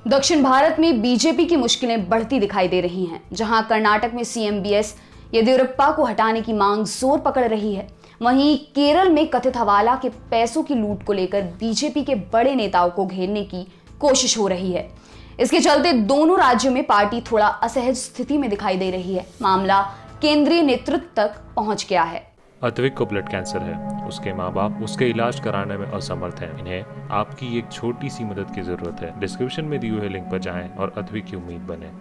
दक्षिण भारत में बीजेपी की मुश्किलें बढ़ती दिखाई दे रही हैं। जहां कर्नाटक में सीएम बीएस येदियुरप्पा को हटाने की मांग जोर पकड़ रही है, वहीं केरल में कथित हवाला के पैसों की लूट को लेकर बीजेपी के बड़े नेताओं को घेरने की कोशिश हो रही है। इसके चलते दोनों राज्यों में पार्टी थोड़ा असहज स्थिति में दिखाई दे रही है। मामला केंद्रीय नेतृत्व तक पहुंच गया है। अद्विक को ब्लड कैंसर है। उसके माँ बाप उसके इलाज कराने में असमर्थ हैं। इन्हें आपकी एक छोटी सी मदद की जरूरत है। डिस्क्रिप्शन में दिए हुए लिंक पर जाएं और अद्विक की उम्मीद बने।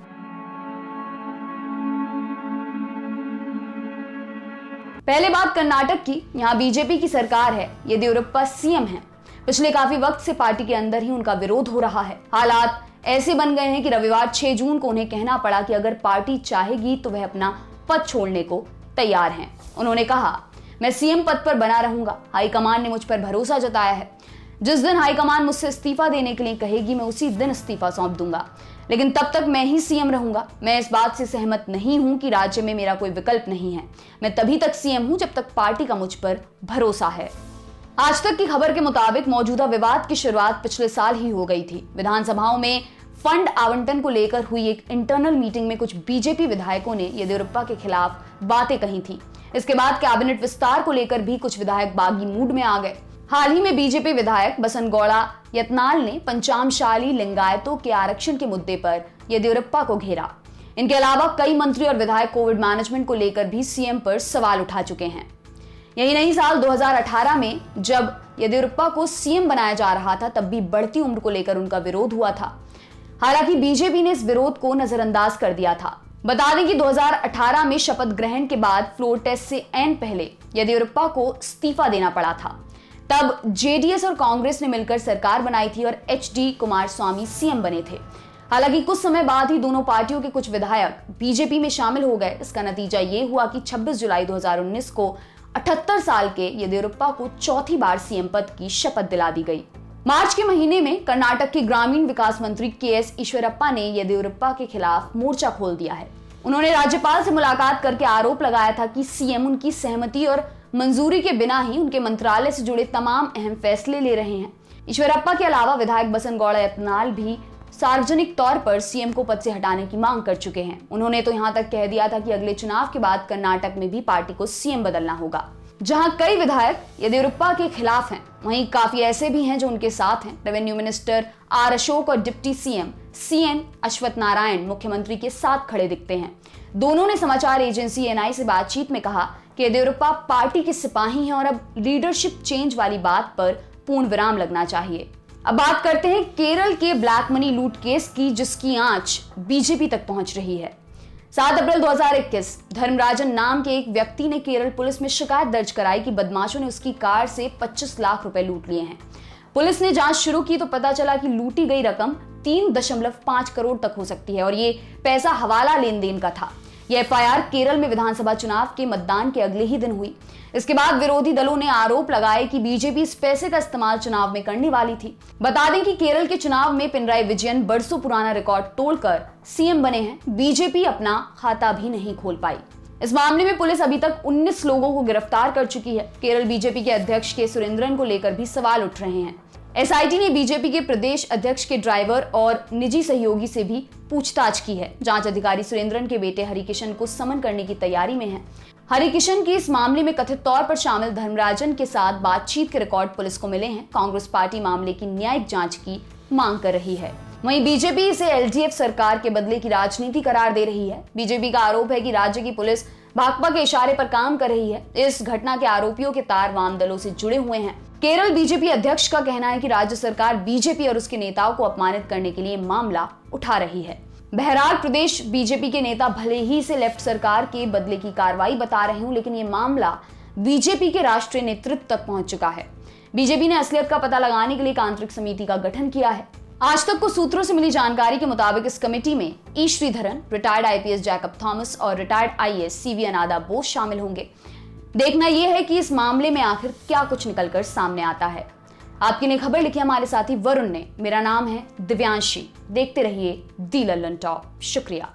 पहले बात कर्नाटक की। यहाँ बीजेपी की सरकार है, येदियुरप्पा सीएम हैं। पिछले काफी वक्त से पार्टी के अंदर ही उनका विरोध हो रहा है। हालात ऐसे बन गए हैं कि रविवार 6 जून को उन्हें कहना पड़ा कि अगर पार्टी चाहेगी तो वह अपना पद छोड़ने को तैयार हैं। उन्होंने कहा, मैं सीएम पद पर बना रहूंगा। हाईकमान ने मुझ पर भरोसा जताया है। जिस दिन हाईकमान मुझसे इस्तीफा देने के लिए कहेगी, मैं उसी दिन इस्तीफा सौंप दूंगा, लेकिन तब तक मैं ही सीएम रहूंगा। मैं इस बात से सहमत नहीं हूं कि राज्य में मेरा कोई विकल्प नहीं है। मैं तभी तक सीएम हूं जब तक पार्टी का मुझ पर भरोसा है। आज तक की खबर के मुताबिक मौजूदा विवाद की शुरुआत पिछले साल ही हो गई थी। विधानसभाओं में फंड आवंटन को लेकर हुई एक इंटरनल मीटिंग में कुछ बीजेपी विधायकों ने येदियुरप्पा के खिलाफ बातें कही थी। इसके बाद कैबिनेट विस्तार को लेकर भी कुछ विधायक बागी मूड में आ गए। हाल ही में बीजेपी विधायक बसनगौड़ा यत्नाल ने पंचामशाली लिंगायतों के आरक्षण के मुद्दे पर येदियुरप्पा को घेरा। इनके अलावा कई मंत्री और विधायक कोविड मैनेजमेंट को लेकर भी सीएम पर सवाल उठा चुके हैं। यही नहीं, साल 2018 में जब येदियुरप्पा को सीएम बनाया जा रहा था, तब भी बढ़ती उम्र को लेकर उनका विरोध हुआ था। हालांकि बीजेपी ने इस विरोध को नजरअंदाज कर दिया था। बता दें कि 2018 में शपथ ग्रहण के बाद फ्लोर टेस्ट से ऐन पहले येदियुरप्पा को इस्तीफा देना पड़ा था। तब जेडीएस और कांग्रेस ने मिलकर सरकार बनाई थी और एचडी कुमारस्वामी सीएम बने थे। हालांकि कुछ समय बाद ही दोनों पार्टियों के कुछ विधायक बीजेपी में शामिल हो गए। इसका नतीजा ये हुआ कि 26 जुलाई 2019 को 78 साल के येदियुरप्पा को चौथी बार सीएम पद की शपथ दिला दी गई। मार्च के महीने में कर्नाटक के ग्रामीण विकास मंत्री केएस ईश्वरप्पा ने येदियुरप्पा के खिलाफ मोर्चा खोल दिया है। उन्होंने राज्यपाल से मुलाकात करके आरोप लगाया था कि सीएम उनकी सहमति और मंजूरी के बिना ही उनके मंत्रालय से जुड़े तमाम अहम फैसले ले रहे हैं। ईश्वरप्पा के अलावा विधायक बसनगौड़ा यत्नाल भी सार्वजनिक तौर पर सीएम को पद से हटाने की मांग कर चुके हैं। उन्होंने तो यहां तक कह दिया था कि अगले चुनाव के बाद कर्नाटक में भी पार्टी को सीएम बदलना होगा। जहां कई विधायक येदियुरप्पा के खिलाफ हैं, वहीं काफी ऐसे भी हैं जो उनके साथ हैं। रेवेन्यू मिनिस्टर आर अशोक और डिप्टी सीएम सीएन अश्वत्थ नारायण मुख्यमंत्री के साथ खड़े दिखते हैं। दोनों ने समाचार एजेंसी एनआई से बातचीत में कहा कि येदियुरप्पा पार्टी के सिपाही हैं और अब लीडरशिप चेंज वाली बात पर पूर्ण विराम लगना चाहिए। अब बात करते हैं केरल के ब्लैक मनी लूट केस की, जिसकी आंच बीजेपी तक पहुंच रही है। 7 अप्रैल 2021 धर्मराजन नाम के एक व्यक्ति ने केरल पुलिस में शिकायत दर्ज कराई कि बदमाशों ने उसकी कार से 25 लाख रुपए लूट लिए हैं। पुलिस ने जांच शुरू की तो पता चला कि लूटी गई रकम 3.5 करोड़ तक हो सकती है और ये पैसा हवाला लेन देन का था। यह एफआईआर केरल में विधानसभा चुनाव के मतदान के अगले ही दिन हुई। इसके बाद विरोधी दलों ने आरोप लगाए कि बीजेपी इस पैसे का इस्तेमाल चुनाव में करने वाली थी। बता दें कि केरल के चुनाव में पिनराई विजयन बरसों पुराना रिकॉर्ड तोड़कर सीएम बने हैं। बीजेपी अपना खाता भी नहीं खोल पाई। इस मामले में पुलिस अभी तक 19 लोगों को गिरफ्तार कर चुकी है। केरल बीजेपी के अध्यक्ष के सुरेंद्रन को लेकर भी सवाल उठ रहे हैं। एसआईटी ने बीजेपी के प्रदेश अध्यक्ष के ड्राइवर और निजी सहयोगी से भी पूछताछ की है। जांच अधिकारी सुरेंद्रन के बेटे हरिकिशन को समन करने की तैयारी में है। हरिकिशन की इस मामले में कथित तौर पर शामिल धर्मराजन के साथ बातचीत के रिकॉर्ड पुलिस को मिले हैं। कांग्रेस पार्टी मामले की न्यायिक जांच की मांग कर रही है। वहीं बीजेपी इसे एलडीएफ सरकार के बदले की राजनीति करार दे रही है। बीजेपी का आरोप है कि राज्य की पुलिस भाकपा के इशारे पर काम कर रही है। इस घटना के आरोपियों के तार वाम दलों से जुड़े हुए हैं। केरल बीजेपी अध्यक्ष का कहना है कि राज्य सरकार बीजेपी और उसके नेताओं को अपमानित करने के लिए मामला उठा रही है। बहरहाल प्रदेश बीजेपी के नेता भले ही इसे लेफ्ट सरकार के बदले की कार्रवाई बता रहे हो, लेकिन ये मामला बीजेपी के राष्ट्रीय नेतृत्व तक पहुंच चुका है। बीजेपी ने असलियत का पता लगाने के लिए एक आंतरिक समिति का गठन किया है। आज तक को सूत्रों से मिली जानकारी के मुताबिक इस कमेटी में E Sreedharan, retired IPS Jacob Thomas और retired IAS CV Ananda Bose शामिल होंगे। देखना यह है कि इस मामले में आखिर क्या कुछ निकलकर सामने आता है। आपके लिए खबर लिखी हमारे साथी वरुण ने। मेरा नाम है दिव्यांशी। देखते रहिए दी लल्लन टॉप। शुक्रिया।